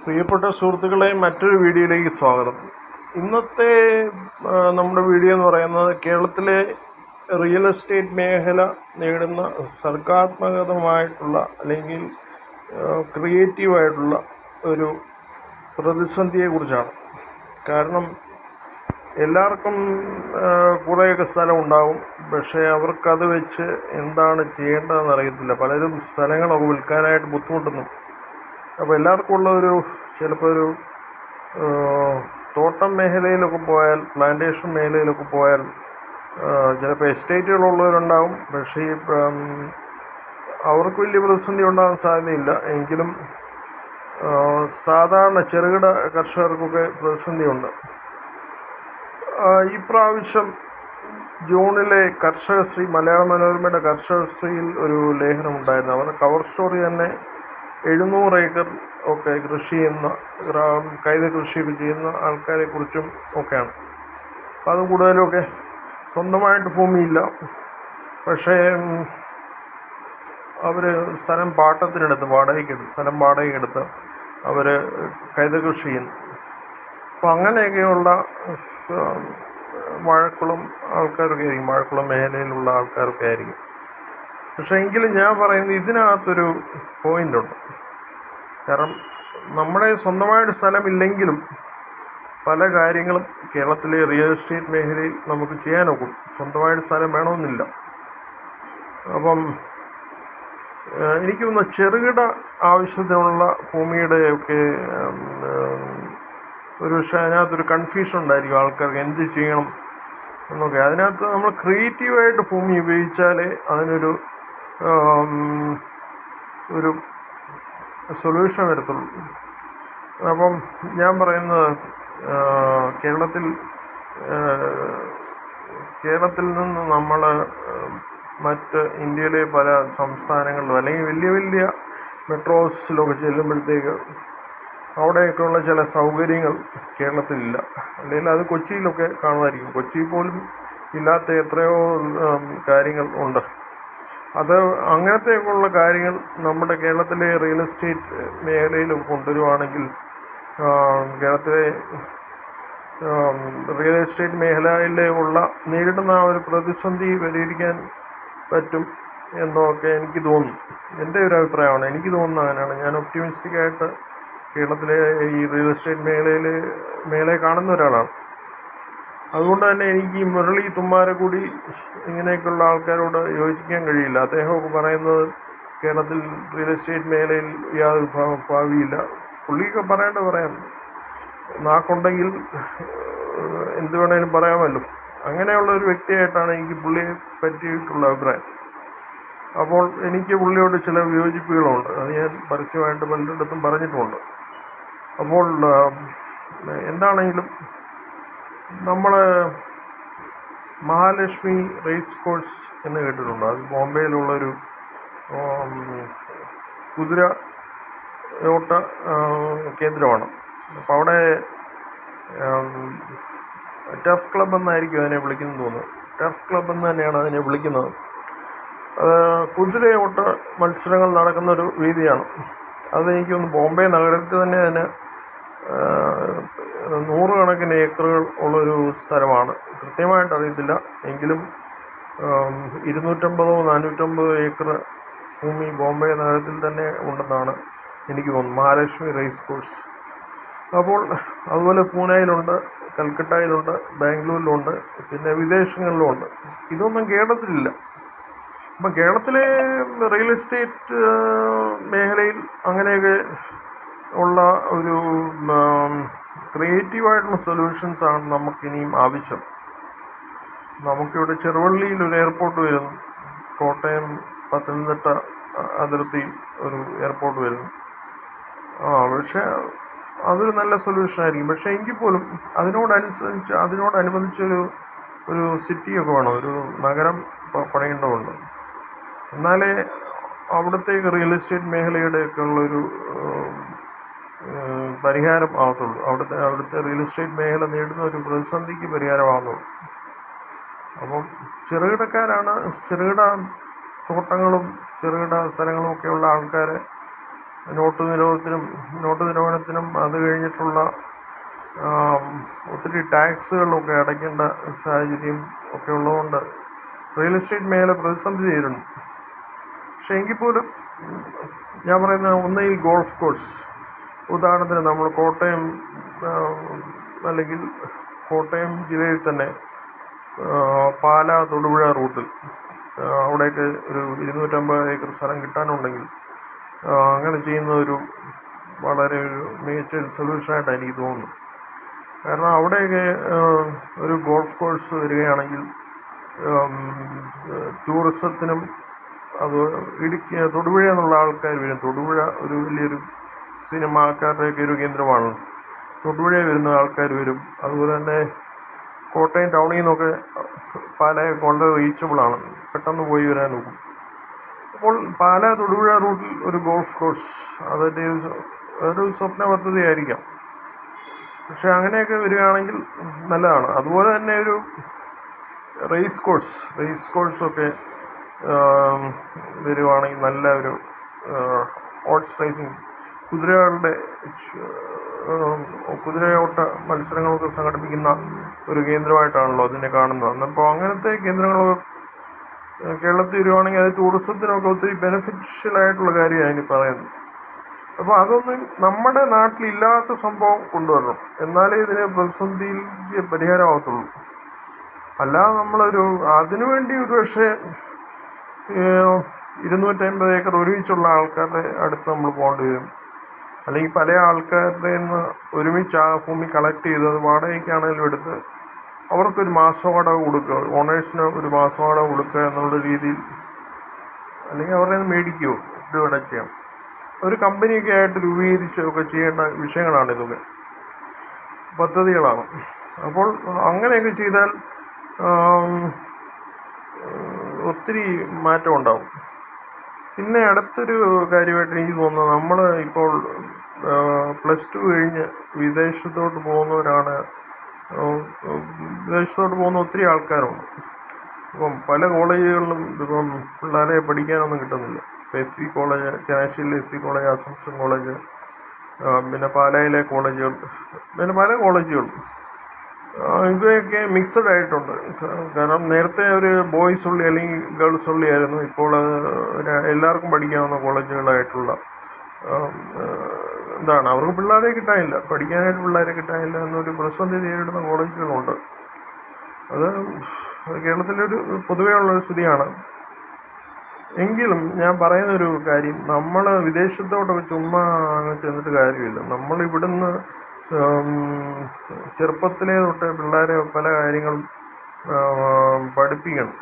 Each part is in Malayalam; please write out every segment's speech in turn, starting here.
പ്രിയപ്പെട്ട സുഹൃത്തുക്കളെ, മറ്റൊരു വീഡിയോയിലേക്ക് സ്വാഗതം. ഇന്നത്തെ നമ്മുടെ വീഡിയോ എന്ന് പറയുന്നത് കേരളത്തിലെ റിയൽ എസ്റ്റേറ്റ് മേഖല നേരിടുന്ന സർഗാത്മകമായിട്ടുള്ള അല്ലെങ്കിൽ ക്രിയേറ്റീവായിട്ടുള്ള ഒരു പ്രതിസന്ധിയെക്കുറിച്ചാണ്. കാരണം എല്ലാവർക്കും കുറേയൊക്കെ സ്ഥലം ഉണ്ടാകും, പക്ഷേ അവർക്കത് വെച്ച് എന്താണ് ചെയ്യേണ്ടതെന്ന് അറിയത്തില്ല. പലരും സ്ഥലങ്ങളൊക്കെ വിൽക്കാനായിട്ട് ബുദ്ധിമുട്ടുന്നു. അപ്പോൾ എല്ലാവർക്കും ഉള്ളൊരു ചിലപ്പോൾ ഒരു തോട്ടം മേഖലയിലൊക്കെ പോയാൽ, പ്ലാന്റേഷൻ മേഖലയിലൊക്കെ പോയാൽ ചിലപ്പോൾ എസ്റ്റേറ്റുകളുള്ളവരുണ്ടാകും. പക്ഷേ അവർക്ക് വലിയ പ്രതിസന്ധി ഉണ്ടാകാൻ സാധ്യതയില്ല. എങ്കിലും സാധാരണ ചെറുകിട കർഷകർക്കൊക്കെ പ്രതിസന്ധിയുണ്ട്. ഈ പ്രാവശ്യം ജൂണിലെ കർഷകശ്രീ, മലയാള മനോരമയുടെ കർഷകശ്രീയിൽ ഒരു ലേഖനമുണ്ടായിരുന്നു. അവരുടെ കവർ സ്റ്റോറി തന്നെ 700 ഏക്കർ ഒക്കെ കൃഷി ചെയ്യുന്ന, കൈത കൃഷിയൊക്കെ ചെയ്യുന്ന ആൾക്കാരെക്കുറിച്ചും ഒക്കെയാണ്. അപ്പോൾ അത് കൂടുതലുമൊക്കെ സ്വന്തമായിട്ട് ഭൂമിയില്ല, പക്ഷേ അവർ സ്ഥലം പാട്ടത്തിനെടുത്ത്, സ്ഥലം വാടകയ്ക്കെടുത്ത് അവർ കൈത കൃഷി ചെയ്യുന്നു. അപ്പോൾ അങ്ങനെയൊക്കെയുള്ള വാഴക്കുളം ആൾക്കാരൊക്കെ ആയിരിക്കും, വാഴക്കുളം മേഖലയിലുള്ള ആൾക്കാരൊക്കെ ആയിരിക്കും. പക്ഷേ എങ്കിലും ഞാൻ പറയുന്നത് ഇതിനകത്തൊരു പോയിൻ്റുണ്ട്. കാരണം നമ്മുടെ സ്വന്തമായിട്ട് സ്ഥലമില്ലെങ്കിലും പല കാര്യങ്ങളും കേരളത്തിലെ റിയൽ എസ്റ്റേറ്റ് മേഖലയിൽ നമുക്ക് ചെയ്യാനൊക്കും. സ്വന്തമായിട്ട് സ്ഥലം വേണമെന്നില്ല. അപ്പം എനിക്ക് തോന്നുന്നു ചെറുകിട ആവശ്യത്തിനുള്ള ഭൂമിയുടെയൊക്കെ ഒരു പക്ഷേ അതിനകത്തൊരു കൺഫ്യൂഷൻ ഉണ്ടായിരിക്കും ആൾക്കാർക്ക്, എന്ത് ചെയ്യണം എന്നൊക്കെ. അതിനകത്ത് നമ്മൾ ക്രിയേറ്റീവായിട്ട് ഭൂമി ഉപയോഗിച്ചാലേ അതിനൊരു ഒരു സൊല്യൂഷൻ വരത്തുള്ളൂ. അപ്പം ഞാൻ പറയുന്നത് കേരളത്തിൽ നിന്ന് നമ്മൾ മറ്റ് ഇന്ത്യയിലെ പല സംസ്ഥാനങ്ങളിലും അല്ലെങ്കിൽ വലിയ വലിയ മെട്രോസിലൊക്കെ ചെല്ലുമ്പോഴത്തേക്ക് അവിടെയൊക്കെയുള്ള ചില സൗകര്യങ്ങൾ കേരളത്തിലില്ല. അല്ലെങ്കിൽ അത് കൊച്ചിയിലൊക്കെ കാണുമായിരിക്കും. കൊച്ചിയിൽ പോലും ഇല്ലാത്ത എത്രയോ കാര്യങ്ങൾ ഉണ്ട്. അത് അങ്ങനത്തെയൊക്കെയുള്ള കാര്യങ്ങൾ നമ്മുടെ കേരളത്തിലെ റിയൽ എസ്റ്റേറ്റ് മേഖലയിൽ കൊണ്ടുവരുവാണെങ്കിൽ കേരളത്തിലെ റിയൽ എസ്റ്റേറ്റ് മേഖലയിലുള്ള നേരിടുന്ന ആ ഒരു പ്രതിസന്ധി പരിഹരിക്കാൻ പറ്റും എന്നൊക്കെ എനിക്ക് തോന്നുന്നു. എൻ്റെ ഒരു അഭിപ്രായമാണ്, എനിക്ക് തോന്നുന്നത് അങ്ങനെയാണ്. ഞാൻ ഒപ്റ്റിമിസ്റ്റിക്കായിട്ട് കേരളത്തിലെ ഈ റിയൽ എസ്റ്റേറ്റ് മേഖലയെ കാണുന്ന ഒരാളാണ്. അതുകൊണ്ട് തന്നെ എനിക്ക് ഈ മുരളി തുമ്മാരക്കുടി ഇങ്ങനെയൊക്കെയുള്ള ആൾക്കാരോട് യോജിക്കാൻ കഴിയില്ല. അദ്ദേഹമൊക്കെ പറയുന്നത് കേരളത്തിൽ റിയൽ എസ്റ്റേറ്റ് മേഖലയിൽ യാതൊരു ഭാവിയില്ല. പുള്ളിയൊക്കെ പറയാം, നാക്കുണ്ടെങ്കിൽ എന്ത് വേണേലും പറയാമല്ലോ. അങ്ങനെയുള്ള ഒരു വ്യക്തിയായിട്ടാണ് എനിക്ക് പുള്ളിയെ പറ്റിയിട്ടുള്ള അഭിപ്രായം. അപ്പോൾ എനിക്ക് പുള്ളിയോട് ചില വിയോജിപ്പുകളുണ്ട്. അത് ഞാൻ പരസ്യമായിട്ട് പലരിടത്തും പറഞ്ഞിട്ടുമുണ്ട്. അപ്പോൾ എന്താണെങ്കിലും നമ്മൾ മഹാലക്ഷ്മി റേസ് കോഴ്സ് എന്ന് കേട്ടിട്ടുണ്ട്. അത് ബോംബെയിലുള്ളൊരു കുതിര ഓട്ട കേന്ദ്രമാണ്. അപ്പോൾ അവിടെ ടഫ് ക്ലബ് എന്നായിരിക്കും അതിനെ വിളിക്കുന്നത് തോന്നുന്നു. ടഫ് ക്ലബ് എന്ന് തന്നെയാണ് അതിനെ വിളിക്കുന്നത്. കുതിരയോട്ട മത്സരങ്ങൾ നടക്കുന്നൊരു വേദിയാണ്. അതെനിക്കൊന്ന് ബോംബെ നഗരത്തിൽ തന്നെ അതിന് 100 കണക്കിന് ഏക്കറുകൾ ഉള്ളൊരു സ്ഥലമാണ്. കൃത്യമായിട്ട് അറിയത്തില്ല, എങ്കിലും 250-450 ഏക്കർ ഭൂമി ബോംബെ നഗരത്തിൽ തന്നെ ഉണ്ടെന്നാണ് എനിക്ക് തോന്നുന്നത്, മഹാലക്ഷ്മി റേസ് കോഴ്സ്. അപ്പോൾ അതുപോലെ പൂനെയിലുണ്ട്, കൽക്കട്ടയിലുണ്ട്, ബാംഗ്ലൂരിലുണ്ട്, പിന്നെ വിദേശങ്ങളിലുമുണ്ട്. ഇതൊന്നും കേരളത്തിലില്ല. അപ്പം കേരളത്തിലെ റിയൽ എസ്റ്റേറ്റ് മേഖലയിൽ അങ്ങനെയൊക്കെ ഉള്ള ഒരു ക്രിയേറ്റീവായിട്ടുള്ള സൊല്യൂഷൻസാണ് നമുക്കിനിയും ആവശ്യം. നമുക്കിവിടെ ചെറുവള്ളിയിൽ ഒരു എയർപോർട്ട് വരുന്നു, കോട്ടയം പത്തനംതിട്ട അതിർത്തി ഒരു എയർപോർട്ട് വരുന്നു. പക്ഷേ അതൊരു നല്ല സൊല്യൂഷനായിരിക്കും. പക്ഷേ എങ്കിൽ പോലും അതിനോടനുബന്ധിച്ചൊരു സിറ്റിയൊക്കെ വേണം, ഒരു നഗരം പണിയേണ്ടതുണ്ട്. എന്നാലേ അവിടത്തേക്ക് റിയൽ എസ്റ്റേറ്റ് മേഖലയുടെയൊക്കെ ഉള്ളൊരു പരിഹാരം ആവത്തുള്ളൂ. അവിടുത്തെ റിയൽ എസ്റ്റേറ്റ് മേഖല നേടുന്ന ഒരു പ്രതിസന്ധിക്ക് പരിഹാരമാകുന്നുള്ളൂ. അപ്പം ചെറുകിട തോട്ടങ്ങളും ചെറുകിട സ്ഥലങ്ങളും ഒക്കെയുള്ള ആൾക്കാരെ നോട്ട് നിരോധനത്തിനും അത് കഴിഞ്ഞിട്ടുള്ള ഒത്തിരി ടാക്സുകളൊക്കെ അടയ്ക്കേണ്ട സാഹചര്യം ഒക്കെ ഉള്ളതുകൊണ്ട് റിയൽ എസ്റ്റേറ്റ് മേഖല പ്രതിസന്ധി നേരിടുന്നു. പക്ഷേ എങ്കിൽ പോലും ഞാൻ പറയുന്ന ഒന്നുകിൽ ഗോൾഫ് കോഴ്സ്, ഉദാഹരണത്തിന് നമ്മൾ കോട്ടയം അല്ലെങ്കിൽ കോട്ടയം ജില്ലയിൽ തന്നെ പാലാ തൊടുപുഴ റൂട്ടിൽ അവിടെയൊക്കെ ഒരു 250 ഏക്കർ സ്ഥലം കിട്ടാനുണ്ടെങ്കിൽ അങ്ങനെ ചെയ്യുന്ന ഒരു വളരെ ഒരു മികച്ച സൊല്യൂഷനായിട്ടാണ് എനിക്ക് തോന്നുന്നു. കാരണം അവിടെയൊക്കെ ഒരു ഗോൾഫ് കോഴ്സ് വരികയാണെങ്കിൽ ടൂറിസത്തിനും അത് തൊടുപുഴ എന്നുള്ള ആൾക്കാർ വരും. തൊടുപുഴ ഒരു വലിയൊരു സിനിമാക്കാരുടെയൊക്കെ ഒരു കേന്ദ്രമാണ്. തൊടുപുഴ വരുന്ന ആൾക്കാർ വരും. അതുപോലെ തന്നെ കോട്ടയം ടൗണിൽ നിന്നൊക്കെ പാലയൊക്കെ വളരെ റീച്ചബിളാണ്, പെട്ടെന്ന് പോയി വരാൻ നോക്കും. അപ്പോൾ പാലാ തൊടുപുഴ റൂട്ടിൽ ഒരു ഗോൾഫ് കോഴ്സ് അതിൻ്റെ ഒരു സ്വപ്ന പദ്ധതിയായിരിക്കാം. പക്ഷെ അങ്ങനെയൊക്കെ വരികയാണെങ്കിൽ നല്ലതാണ്. അതുപോലെ തന്നെ ഒരു റേസ് കോഴ്സൊക്കെ വരുവാണെങ്കിൽ നല്ല ഒരു ഹോഴ്സ് റേസിങ്, കുതിരയോട്ട മത്സരങ്ങളൊക്കെ സംഘടിപ്പിക്കുന്ന ഒരു കേന്ദ്രമായിട്ടാണല്ലോ അതിനെ കാണുന്നത്. അപ്പോൾ അങ്ങനത്തെ കേന്ദ്രങ്ങളൊക്കെ കേരളത്തിൽ വരുവാണെങ്കിൽ അത് ടൂറിസത്തിനൊക്കെ ഒത്തിരി ബെനിഫിഷ്യലായിട്ടുള്ള കാര്യമാണ് ഇനി പറയുന്നത്. അപ്പോൾ അതൊന്നും നമ്മുടെ നാട്ടിലില്ലാത്ത സംഭവം കൊണ്ടുവരണം, എന്നാലേ ഇതിന് പ്രതിസന്ധിക്ക് പരിഹാരമാകത്തുള്ളൂ. അല്ലാതെ നമ്മളൊരു അതിനുവേണ്ടി ഒരു പക്ഷേ 250 ഏക്കർ ഒരുമിച്ചുള്ള ആൾക്കാരുടെ അടുത്ത് നമ്മൾ പോകേണ്ടി വരും. അല്ലെങ്കിൽ പല ആൾക്കാരുടെ നിന്ന് ഒരുമിച്ച് ആ ഭൂമി കളക്ട് ചെയ്ത് അത് വാടകയ്ക്കാണെങ്കിലും എടുത്ത് അവർക്കൊരു മാസവാടക കൊടുക്കുക, ഓണേഴ്സിന് ഒരു മാസവാടക കൊടുക്കുക എന്നുള്ള രീതിയിൽ, അല്ലെങ്കിൽ അവരുടെ നിന്ന് മേടിക്കുകയോ ഇതുവിടെ ചെയ്യാം. ഒരു കമ്പനിയൊക്കെ ആയിട്ട് രൂപീകരിച്ചൊക്കെ ചെയ്യേണ്ട വിഷയങ്ങളാണ് ഇതൊക്കെ, പദ്ധതികളാണ്. അപ്പോൾ അങ്ങനെയൊക്കെ ചെയ്താൽ ഒത്തിരി മാറ്റം ഉണ്ടാവും. പിന്നെ അടുത്തൊരു കാര്യമായിട്ട് എനിക്ക് തോന്നുന്നത്, നമ്മൾ ഇപ്പോൾ +2 കഴിഞ്ഞ് വിദേശത്തോട്ട് പോകുന്നവരാണ്. വിദേശത്തോട്ട് പോകുന്ന ഒത്തിരി ആൾക്കാരുണ്ട്. ഇപ്പം പല കോളേജുകളിലും ഇപ്പം പിള്ളേരെ പഠിക്കാനൊന്നും കിട്ടുന്നില്ല. ഇപ്പോൾ SP കോളേജ്, ചങ്ങനാശ്ശേരിയിലെ SP കോളേജ്, അസംഷൻ കോളേജ്, പിന്നെ പാലായിലെ കോളേജുകൾ, പിന്നെ പല കോളേജുകളും ഇവയൊക്കെ മിക്സഡ് ആയിട്ടുണ്ട്. കാരണം നേരത്തെ ഒരു ബോയ്സ് ഉള്ളി അല്ലെങ്കിൽ ഗേൾസ് ഉള്ളി ആയിരുന്നു. ഇപ്പോൾ അത് എല്ലാവർക്കും പഠിക്കാവുന്ന കോളേജുകളായിട്ടുള്ള അവർക്ക് പിള്ളേരെ കിട്ടാനില്ല, പഠിക്കാനായിട്ട് പിള്ളേരെ കിട്ടാനില്ല എന്നൊരു പ്രതിസന്ധി നേരിടുന്ന കോളേജുകളുണ്ട്. അത് കേരളത്തിലൊരു പൊതുവേ ഉള്ളൊരു സ്ഥിതിയാണ്. എങ്കിലും ഞാൻ പറയുന്നൊരു കാര്യം, നമ്മൾ വിദേശത്തോട്ടൊക്കെ ചുമ്മാ ചെന്നിട്ട് കാര്യമില്ല. നമ്മളിവിടുന്ന് ചെറുപ്പത്തിലേ തൊട്ട് പിള്ളേരെ പല കാര്യങ്ങളും പഠിപ്പിക്കണം.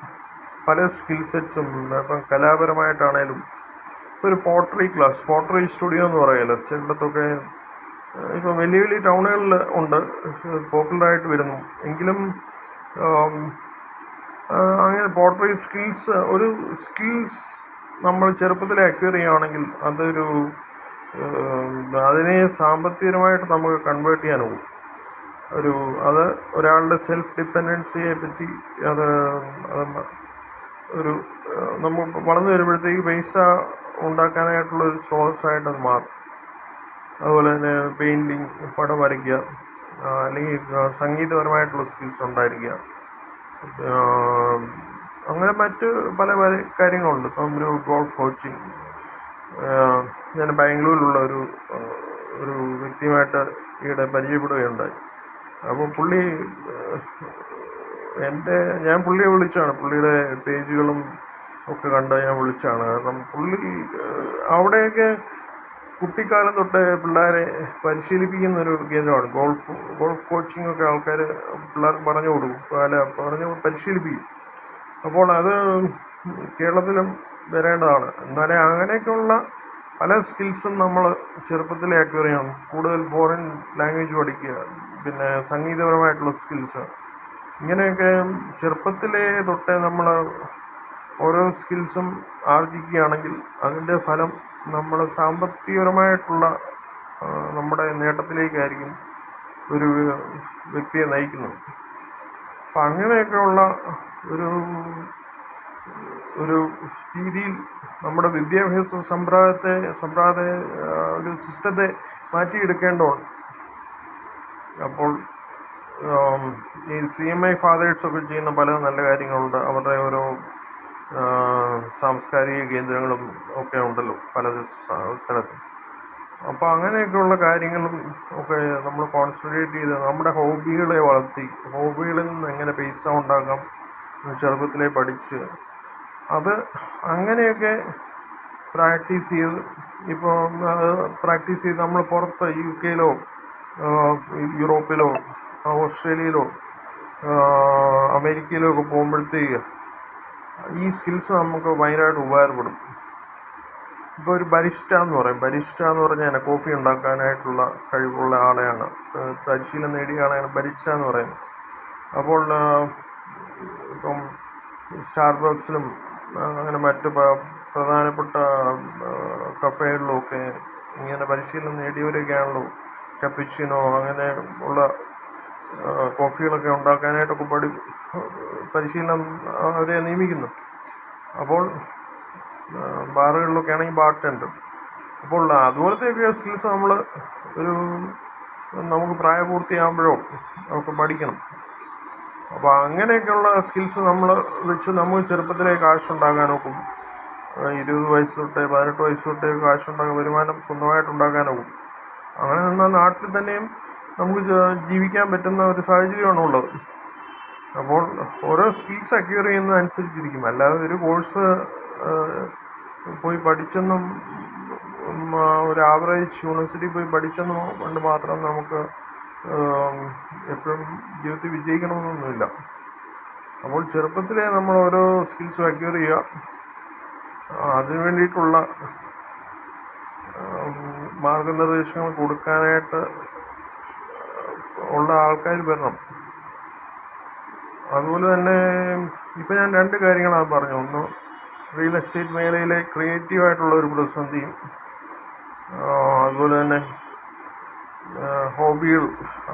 പല സ്കിൽ സെറ്റ്സും ഇപ്പം കലാപരമായിട്ടാണേലും ഇപ്പോൾ ഒരു പോട്ടറി സ്റ്റുഡിയോ എന്ന് പറയുമല്ലോ ചിലയിടത്തൊക്കെ, ഇപ്പം വലിയ വലിയ ടൗണുകളിൽ ഉണ്ട്, പോപ്പുലറായിട്ട് വരുന്നു. എങ്കിലും അങ്ങനെ പോട്ടറി സ്കിൽസ് നമ്മൾ ചെറുപ്പത്തിൽ അക്വയർ ചെയ്യുകയാണെങ്കിൽ അതിനെ സാമ്പത്തികമായിട്ട് നമുക്ക് കൺവേർട്ട് ചെയ്യാനാവും. അത് ഒരാളുടെ സെൽഫ് ഡിപ്പെൻഡൻസിയെ പറ്റി നമ്മൾ വളർന്നു വരുമ്പോഴത്തേക്ക് പൈസ ഉണ്ടാക്കാനായിട്ടുള്ളൊരു സ്രോതസ്സായിട്ട് അത് മാറും. അതുപോലെ തന്നെ പെയിൻറ്റിങ്, പടം വരയ്ക്കുക, അല്ലെങ്കിൽ സംഗീതപരമായിട്ടുള്ള സ്കിൽസ് ഉണ്ടായിരിക്കുക, അങ്ങനെ മറ്റ് പല കാര്യങ്ങളുണ്ട്. ഇപ്പം ഒരു ഗോൾഫ് കോച്ചിങ്, ഞാൻ ബാംഗ്ലൂരിലുള്ള ഒരു വ്യക്തിയുമായിട്ട് ഈയിടെ പരിചയപ്പെടുകയുണ്ടായി. അപ്പോൾ ഞാൻ പുള്ളിയെ വിളിച്ചാണ്, പുള്ളിയുടെ പേജുകളും ഒക്കെ കണ്ട് ഞാൻ വിളിച്ചാണ്. കാരണം പുള്ളി അവിടെയൊക്കെ കുട്ടിക്കാലം തൊട്ട് പിള്ളേരെ പരിശീലിപ്പിക്കുന്നൊരു കേന്ദ്രമാണ്. ഗോൾഫ് കോച്ചിങ് ഒക്കെ ആൾക്കാർ പിള്ളേർക്ക് പറഞ്ഞു കൊടുക്കും, പരിശീലിപ്പിക്കും. അപ്പോൾ അത് കേരളത്തിലും വരേണ്ടതാണ്. എന്നാലേ അങ്ങനെയൊക്കെയുള്ള പല സ്കിൽസും നമ്മൾ ചെറുപ്പത്തിലേ അക്വയർ ചെയ്യണം. കൂടുതൽ ഫോറിൻ ലാംഗ്വേജ് പഠിക്കുക, പിന്നെ സംഗീതപരമായിട്ടുള്ള സ്കിൽസ്, ഇങ്ങനെയൊക്കെ ചെറുപ്പത്തിലേ തൊട്ടേ നമ്മൾ ഓരോ സ്കിൽസും ആർജിക്കുകയാണെങ്കിൽ അതിൻ്റെ ഫലം നമ്മൾ സാമ്പത്തികപരമായിട്ടുള്ള നമ്മുടെ നേട്ടത്തിലേക്കായിരിക്കും ഒരു വ്യക്തിയെ നയിക്കുന്നത്. അപ്പം അങ്ങനെയൊക്കെയുള്ള ഒരു ഒരു രീതിയിൽ നമ്മുടെ വിദ്യാഭ്യാസ ഒരു സിസ്റ്റത്തെ മാറ്റിയെടുക്കേണ്ടതുണ്ട്. അപ്പോൾ ഈ CMI ഫാദേഴ്സൊക്കെ ചെയ്യുന്ന പല നല്ല കാര്യങ്ങളുണ്ട്. അവരുടെ ഓരോ സാംസ്കാരിക കേന്ദ്രങ്ങളും ഒക്കെ ഉണ്ടല്ലോ പല സ്ഥലത്തും. അപ്പോൾ അങ്ങനെയൊക്കെയുള്ള കാര്യങ്ങളും ഒക്കെ നമ്മൾ കോൺസെൻട്രേറ്റ് ചെയ്ത് നമ്മുടെ ഹോബികളെ വളർത്തി, ഹോബികളിൽ നിന്ന് എങ്ങനെ പൈസ ഉണ്ടാക്കാം ചെറുപ്പത്തിലെ പഠിച്ച് അത് അങ്ങനെയൊക്കെ പ്രാക്ടീസ് ചെയ്ത് ഇപ്പോൾ പ്രാക്ടീസ് ചെയ്ത് നമ്മൾ പുറത്ത് UK യൂറോപ്പിലോ ഓസ്ട്രേലിയയിലോ അമേരിക്കയിലോ ഒക്കെ പോകുമ്പോഴത്തേക്ക് ഈ സ്കിൽസ് നമുക്ക് ഭയങ്കരമായിട്ട് ഉപകാരപ്പെടും. ഇപ്പോൾ ഒരു ബരിസ്റ്റ എന്ന് പറഞ്ഞാൽ കോഫി ഉണ്ടാക്കാനായിട്ടുള്ള കഴിവുള്ള ആളെയാണ്, പരിശീലനം നേടിയ ആളെയാണ് ബരിസ്റ്റ എന്ന് പറയുന്നത്. അപ്പോൾ ഇപ്പം സ്റ്റാർബക്സിലും അങ്ങനെ മറ്റ് പ്രധാനപ്പെട്ട കഫേകളിലുമൊക്കെ ഇങ്ങനെ പരിശീലനം നേടിയവരൊക്കെയാണല്ലോ കപ്പിച്ചിനോ അങ്ങനെ ഉള്ള കോഫികളൊക്കെ ഉണ്ടാക്കാനായിട്ടൊക്കെ പരിശീലനം അവരെ നിയമിക്കുന്നു. അപ്പോൾ ബാറുകളിലൊക്കെ ആണെങ്കിൽ ബാർടെൻഡർ. അപ്പോൾ അതുപോലത്തെയൊക്കെ സ്കിൽസ് നമുക്ക് പ്രായപൂർത്തിയാകുമ്പോഴോ നമുക്ക് പഠിക്കണം. അപ്പോൾ അങ്ങനെയൊക്കെയുള്ള സ്കിൽസ് നമുക്ക് ചെറുപ്പത്തിലെ കാശുണ്ടാക്കാൻ നോക്കും. 20 വയസ്സ് തൊട്ടേ 18 വയസ്സ് തൊട്ടേ വരുമാനം സ്വന്തമായിട്ടുണ്ടാക്കാനാകും. അങ്ങനെ നിന്നാൽ നാട്ടിൽ തന്നെയും നമുക്ക് ജീവിക്കാൻ പറ്റുന്ന ഒരു സാഹചര്യമാണ് ഉള്ളത്. അപ്പോൾ ഓരോ സ്കിൽസ് അക്വയർ ചെയ്യുന്നതനുസരിച്ചിരിക്കും. അല്ലാതെ ഒരു കോഴ്സ് പോയി പഠിച്ചെന്നും ഒരു ആവറേജ് യൂണിവേഴ്സിറ്റി പോയി പഠിച്ചെന്നും കൊണ്ട് മാത്രം നമുക്ക് എപ്പോഴും ജീവിതത്തിൽ വിജയിക്കണമെന്നൊന്നുമില്ല. അപ്പോൾ ചെറുപ്പത്തിലേ നമ്മൾ ഓരോ സ്കിൽസ് അക്വയർ ചെയ്യുക, അതിനു വേണ്ടിയിട്ടുള്ള മാർഗനിർദ്ദേശങ്ങൾ കൊടുക്കാനായിട്ട് ഉള്ള ആൾക്കാർ വരണം. അതുപോലെ തന്നെ ഇപ്പം ഞാൻ 2 കാര്യങ്ങളാണ് പറഞ്ഞു. ഒന്ന്, റിയൽ എസ്റ്റേറ്റ് മേഖലയിലെ ക്രിയേറ്റീവായിട്ടുള്ള ഒരു പ്രതിസന്ധിയും, അതുപോലെ തന്നെ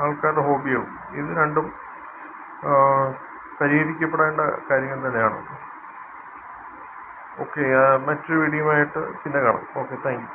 ആൾക്കാരുടെ ഹോബികൾ, ഇത് രണ്ടും പരിഹരിക്കപ്പെടേണ്ട കാര്യങ്ങൾ തന്നെയാണ്. ഓക്കെ, മറ്റൊരു വീഡിയോയുമായിട്ട് പിന്നെ കാണാം. Okay, thank you.